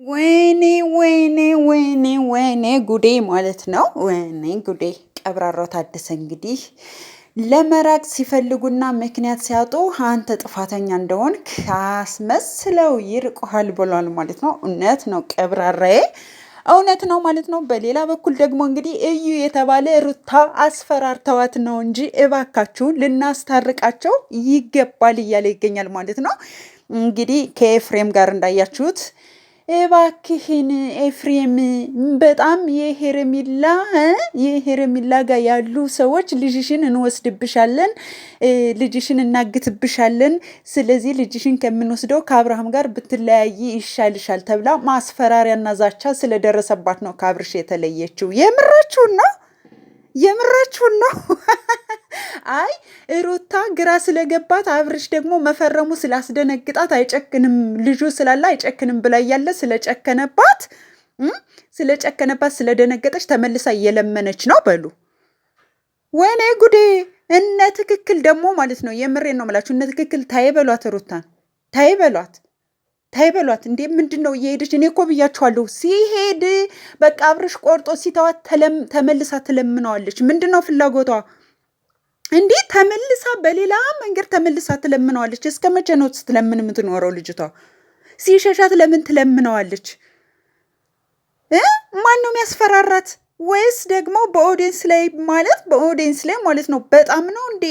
ወይኔ ወይኔ ወይኔ ወይኔ ጉዴ ማለት ነው። ወይኔ ጉዴ። ቀብራራው ታደሰ እንግዲህ ለመራቅ ሲፈልጉና ምክንያት ሲያጡ አንተ ጥፋተኛ እንደሆንክ አስመስለው ይርቁሃል ብሏል ማለት ነው። እውነት ነው ቀብራራዬ፣ እውነት ነው ማለት ነው። በሌላ በኩል ደግሞ እንግዲህ እዩ የተባለ ሩታ አስፈራርተዋት ነው እንጂ እባካችሁ ልናስታርቃቸው ይገባል እያለ ይገኛል ማለት ነው። እንግዲህ ከኤፍሬም ጋር እንዳያችሁት እባክህን ኤፍሬም በጣም የሄረሚላ ጋር ያሉ ሰዎች ልጅሽን እንወስድብሻለን፣ ልጅሽን እናግትብሻለን። ስለዚህ ልጅሽን ከምንወስደው ከአብርሃም ጋር ብትለያይ ይሻልሻል ተብላ ማስፈራሪያና ዛቻ ስለደረሰባት ነው ከአብርሽ የተለየችው። የምራችሁን ነው። አይ ሩታ ግራ ስለገባት አብርሽ ደግሞ መፈረሙ ስላስደነግጣት አይጨክንም፣ ልጁ ስላለ አይጨክንም ብላ እያለ ስለጨከነባት ስለደነገጠች ተመልሳ እየለመነች ነው በሉ። ወይኔ ጉዴ! እነ ትክክል ደግሞ ማለት ነው። የምሬን ነው የምላችሁ። እነ ትክክል ታይ በሏት፣ ሩታን ታይ በሏት እንዴ! ምንድን ነው እየሄደች? እኔ እኮ ብያችኋለሁ፣ ሲሄድ በቃ አብርሽ ቆርጦ ሲተዋት ተመልሳ ትለምነዋለች። ምንድን ነው ፍላጎቷ እንዴ? ተመልሳ በሌላ መንገድ ተመልሳ ትለምነዋለች። እስከ መቼ ነው ስትለምን የምትኖረው ልጅቷ? ሲሸሻት ለምን ትለምነዋለች? ማን ነው የሚያስፈራራት? ወይስ ደግሞ በኦዲየንስ ላይ ማለት ነው። በጣም ነው እንዴ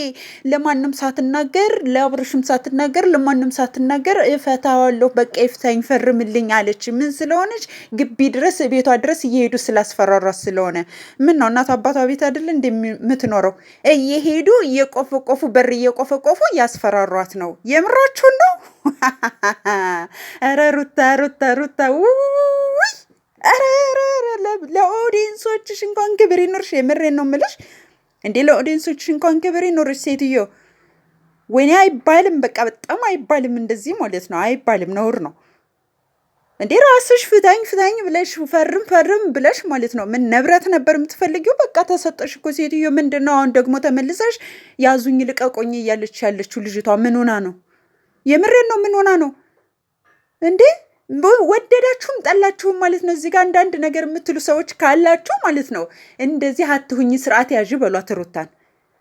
ለማንም ሳትናገር፣ ለአብርሽም ሳትናገር፣ ለማንም ሳትናገር እፈታዋለሁ በቃ ይፍታኝ ፈርምልኝ አለች። ምን ስለሆነች? ግቢ ድረስ ቤቷ ድረስ እየሄዱ ስላስፈራራት ስለሆነ። ምን ነው እናት አባቷ ቤት አይደል እንደምትኖረው? እየሄዱ እየቆፈቆፉ በር እየቆፈቆፉ ያስፈራሯት ነው። የምራችሁን ነው? ኧረ ሩታ ውይ! ለኦዲየንሶችሽ እንኳን ክብር ይኖርሽ። የምሬን ነው የምልሽ እንዴ ለኦዲየንሶችሽ እንኳን ክብር ይኖርሽ ሴትዮ። ወይኔ አይባልም፣ በቃ በጣም አይባልም እንደዚህ ማለት ነው። አይባልም፣ ነውር ነው እንዴ። ራስሽ ፍታኝ ብለሽ ፈርም ብለሽ ማለት ነው። ምን ንብረት ነበር የምትፈልጊው? በቃ ተሰጠሽ እኮ ሴትዮ። ምንድን ነው አሁን ደግሞ ተመልሰሽ ያዙኝ ልቀቆኝ እያለች ያለችው ልጅቷ? ምን ሆና ነው? የምሬን ነው። ምን ሆና ነው እንዴ? ወደዳችሁም ጠላችሁም ማለት ነው። እዚህ ጋር አንዳንድ ነገር የምትሉ ሰዎች ካላችሁ ማለት ነው እንደዚህ አትሁኝ፣ ስርዓት ያዥ በሏት ሩታን።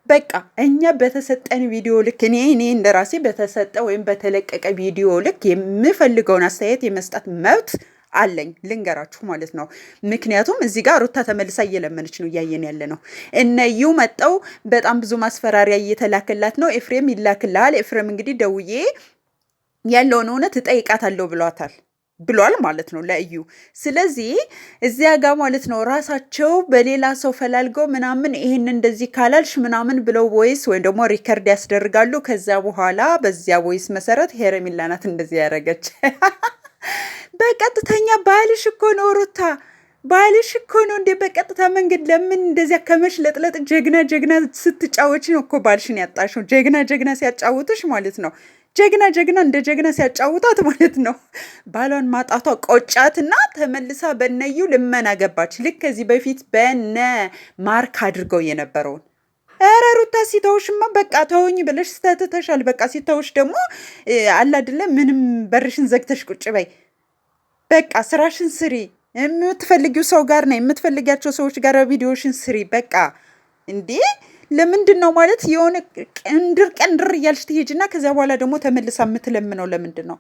በቃ እኛ በተሰጠን ቪዲዮ ልክ እኔ እንደራሴ በተሰጠ ወይም በተለቀቀ ቪዲዮ ልክ የምፈልገውን አስተያየት የመስጠት መብት አለኝ፣ ልንገራችሁ ማለት ነው። ምክንያቱም እዚህ ጋር ሩታ ተመልሳ እየለመነች ነው፣ እያየን ያለ ነው። እነዩ መጠው በጣም ብዙ ማስፈራሪያ እየተላከላት ነው። ኤፍሬም ይላክልሃል። ኤፍሬም እንግዲህ ደውዬ ያለውን እውነት እጠይቃታለሁ ብሏል ማለት ነው ለእዩ። ስለዚህ እዚያ ጋር ማለት ነው ራሳቸው በሌላ ሰው ፈላልገው ምናምን ይሄን እንደዚህ ካላልሽ ምናምን ብለው ቮይስ ወይም ደግሞ ሪከርድ ያስደርጋሉ። ከዛ በኋላ በዚያ ቮይስ መሰረት ሄረሚላ ናት እንደዚህ ያደረገች። በቀጥተኛ ባልሽ እኮ ነው ሩታ፣ ባልሽ እኮ ነው እንዴ! በቀጥታ መንገድ ለምን እንደዚያ ከመሽለጥለጥ ጀግና ስትጫወች ነው እኮ ባልሽን ያጣሽው። ጀግና ሲያጫውትሽ ማለት ነው ጀግና እንደ ጀግና ሲያጫውታት ማለት ነው ባሏን ማጣቷ ቆጫትና ተመልሳ በነዩ ልመና ገባች። ልክ ከዚህ በፊት በነ ማርክ አድርገው የነበረውን። ኧረ ሩታ ሲተውሽማ በቃ ተውኝ ብለሽ ስተትተሻል። በቃ ሲተውሽ ደግሞ አላድለ ምንም በርሽን ዘግተሽ ቁጭ በይ። በቃ ስራሽን ስሪ። የምትፈልጊው ሰው ጋር ነው የምትፈልጊያቸው ሰዎች ጋር ቪዲዮሽን ስሪ። በቃ እንዴ ለምንድን ነው ማለት የሆነ ቀንድር እያልሽ ትሄጂና ከዚያ በኋላ ደግሞ ተመልሳ የምትለምነው ለምንድን ነው?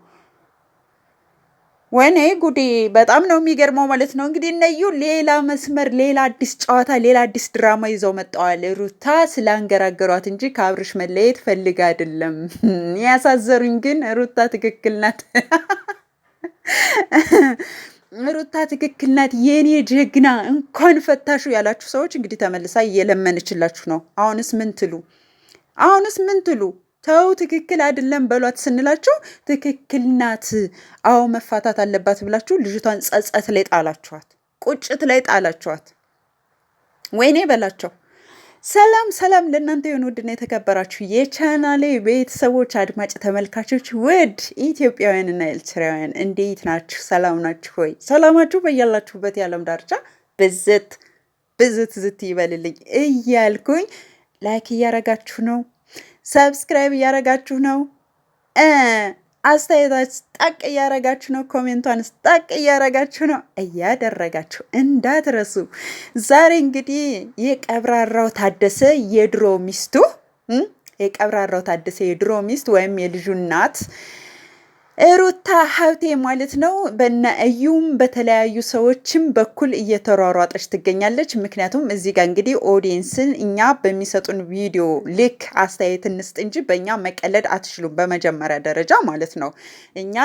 ወይኔ ጉዴ! በጣም ነው የሚገርመው ማለት ነው። እንግዲህ እነዩ ሌላ መስመር፣ ሌላ አዲስ ጨዋታ፣ ሌላ አዲስ ድራማ ይዘው መጥተዋል። ሩታ ስላንገራገሯት እንጂ ከአብርሽ መለየት ፈልጋ አይደለም። ያሳዘሩኝ ግን ሩታ ትክክል ናት። ሩታ ትክክል ናት። የኔ ጀግና እንኳን ፈታሹ ያላችሁ ሰዎች እንግዲህ ተመልሳ እየለመነችላችሁ ነው። አሁንስ ምን ትሉ? ተው ትክክል አይደለም በሏት ስንላችሁ ትክክል ናት፣ አዎ መፋታት አለባት ብላችሁ ልጅቷን ጸጸት ላይ ጣላችኋት፣ ቁጭት ላይ ጣላችኋት። ወይኔ በላቸው። ሰላም ለእናንተ የሆነ ውድና የተከበራችሁ የቻናሌ ቤተሰቦች አድማጭ ተመልካቾች፣ ውድ ኢትዮጵያውያንና ኤርትራውያን እንዴት ናችሁ? ሰላም ናችሁ ሆይ? ሰላማችሁ በያላችሁበት የዓለም ዳርቻ ብዝት ይበልልኝ እያልኩኝ ላይክ እያረጋችሁ ነው፣ ሰብስክራይብ እያረጋችሁ ነው። አስተያየታችሁ ጠቅ እያረጋችሁ ነው። ኮሜንቷን ጠቅ እያረጋችሁ ነው። እያደረጋችሁ እንዳትረሱ። ዛሬ እንግዲህ የቀብራራው ታደሰ የድሮ ሚስቱ የቀብራራው ታደሰ የድሮ ሚስት ወይም የልጁ እናት ሩታ ሀብቴ ማለት ነው በነ እዩም በተለያዩ ሰዎችም በኩል እየተሯሯጠች ትገኛለች። ምክንያቱም እዚህ ጋር እንግዲህ ኦዲየንስን እኛ በሚሰጡን ቪዲዮ ልክ አስተያየት እንስጥ እንጂ በእኛ መቀለድ አትችሉም። በመጀመሪያ ደረጃ ማለት ነው እኛ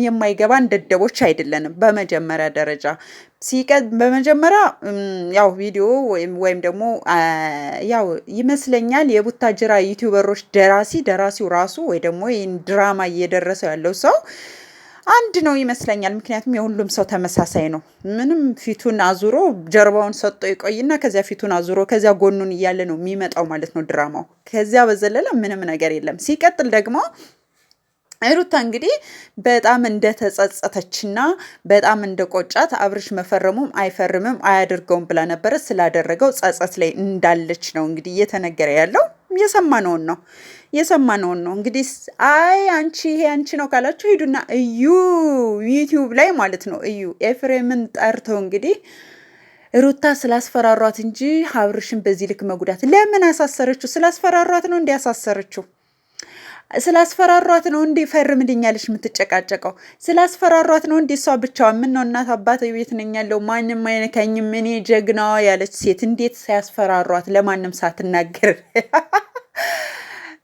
የማይገባን ደደቦች አይደለንም። በመጀመሪያ ደረጃ በመጀመሪያ ያው ቪዲዮ ወይም ደግሞ ያው ይመስለኛል የቡታጅራ ዩቲዩበሮች ደራሲው ራሱ ወይ ደግሞ ይህን ድራማ እየደረሰው ያለው ሰው አንድ ነው ይመስለኛል። ምክንያቱም የሁሉም ሰው ተመሳሳይ ነው። ምንም ፊቱን አዙሮ ጀርባውን ሰጥቶ ይቆይና ከዚያ ፊቱን አዙሮ ከዚያ ጎኑን እያለ ነው የሚመጣው ማለት ነው ድራማው። ከዚያ በዘለለ ምንም ነገር የለም። ሲቀጥል ደግሞ ሩታ እንግዲህ በጣም እንደተጸጸተችና በጣም እንደቆጫት አብርሽ መፈረሙም አይፈርምም አያደርገውም ብላ ነበረ። ስላደረገው ጸጸት ላይ እንዳለች ነው እንግዲህ እየተነገረ ያለው። የሰማነውን ነው እንግዲህ። አይ አንቺ ይሄ አንቺ ነው ካላችሁ ሂዱና እዩ ዩቲዩብ ላይ ማለት ነው እዩ ኤፍሬምን ጠርተው እንግዲህ ሩታ ስላስፈራሯት እንጂ አብርሽን በዚህ ልክ መጉዳት ለምን አሳሰረችው? ስላስፈራሯት ነው እንዲያሳሰረችው ስላስፈራሯት ነው እንዴ ፈርምልኛለሽ የምትጨቃጨቀው? ስላስፈራሯት ነው እንዴ እሷ ብቻዋን ምን ነው እናት አባት ቤት ነኝ ያለው ማንም አይነካኝም እኔ ጀግናዋ ያለች ሴት እንዴት ሲያስፈራሯት ለማንም ሳትናገር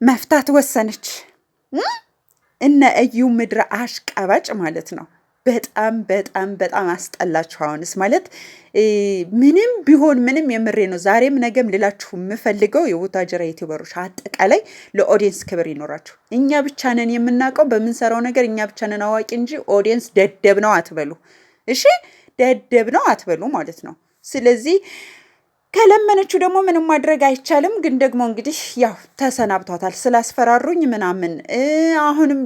መፍታት ወሰነች? እነ እዩ ምድረ አሽቀባጭ ማለት ነው። በጣም በጣም በጣም አስጠላችሁ። አሁንስ ማለት ምንም ቢሆን ምንም የምሬ ነው። ዛሬም ነገም ልላችሁ የምፈልገው የቡታጅራ ዩቲዩበሮች አጠቃላይ ለኦዲየንስ ክብር ይኖራችሁ። እኛ ብቻ ነን የምናውቀው በምንሰራው ነገር እኛ ብቻ ነን አዋቂ እንጂ ኦዲየንስ ደደብ ነው አትበሉ። እሺ ደደብ ነው አትበሉ ማለት ነው። ስለዚህ ከለመነችው ደግሞ ምንም ማድረግ አይቻልም። ግን ደግሞ እንግዲህ ያው ተሰናብቷታል ስላስፈራሩኝ ምናምን። አሁንም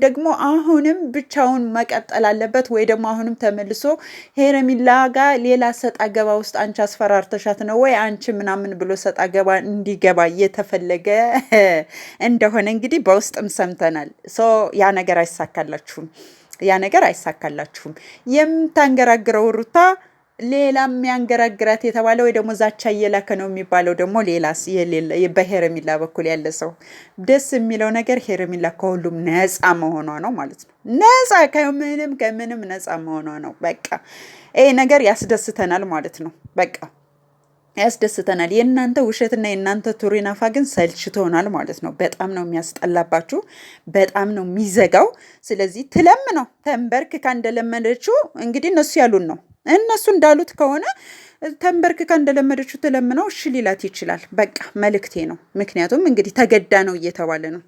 ብቻውን መቀጠል አለበት ወይ ደግሞ አሁንም ተመልሶ ሄረሚላ ጋር ሌላ ሰጥ አገባ ውስጥ አንቺ አስፈራርተሻት ነው ወይ አንቺ ምናምን ብሎ ሰጥ አገባ እንዲገባ እየተፈለገ እንደሆነ እንግዲህ በውስጥም ሰምተናል። ያ ነገር አይሳካላችሁም። የምታንገራግረው ሩታ ሌላ የሚያንገራግራት የተባለ ወይ ደግሞ ዛቻ እየላከ ነው የሚባለው ደግሞ ሌላስ የሌለ በሄረሚላ በኩል ያለ ሰው ደስ የሚለው ነገር ሄረሚላ ከሁሉም ነፃ መሆኗ ነው ማለት ነው። ነፃ ከምንም ነፃ መሆኗ ነው። በቃ ይሄ ነገር ያስደስተናል ማለት ነው። በቃ ያስደስተናል። የእናንተ ውሸትና የእናንተ ቱሪናፋ ግን ሰልችቶናል ማለት ነው። በጣም ነው የሚያስጠላባችሁ፣ በጣም ነው የሚዘጋው። ስለዚህ ትለምነው ተንበርክካ እንደለመደችው እንግዲህ እነሱ ያሉን ነው። እነሱ እንዳሉት ከሆነ ተንበርክካ እንደለመደችው ትለምነው እሺ ሊላት ይችላል። በቃ መልእክቴ ነው። ምክንያቱም እንግዲህ ተገዳ ነው እየተባለ ነው።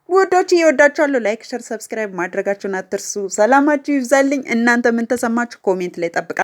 ውዶች እየወዳችኋለሁ። ላይክ፣ ሸር፣ ሰብስክራይብ ማድረጋችሁን አትርሱ። ሰላማችሁ ይብዛልኝ። እናንተ ምን ተሰማችሁ? ኮሜንት ላይ ጠብቃለሁ።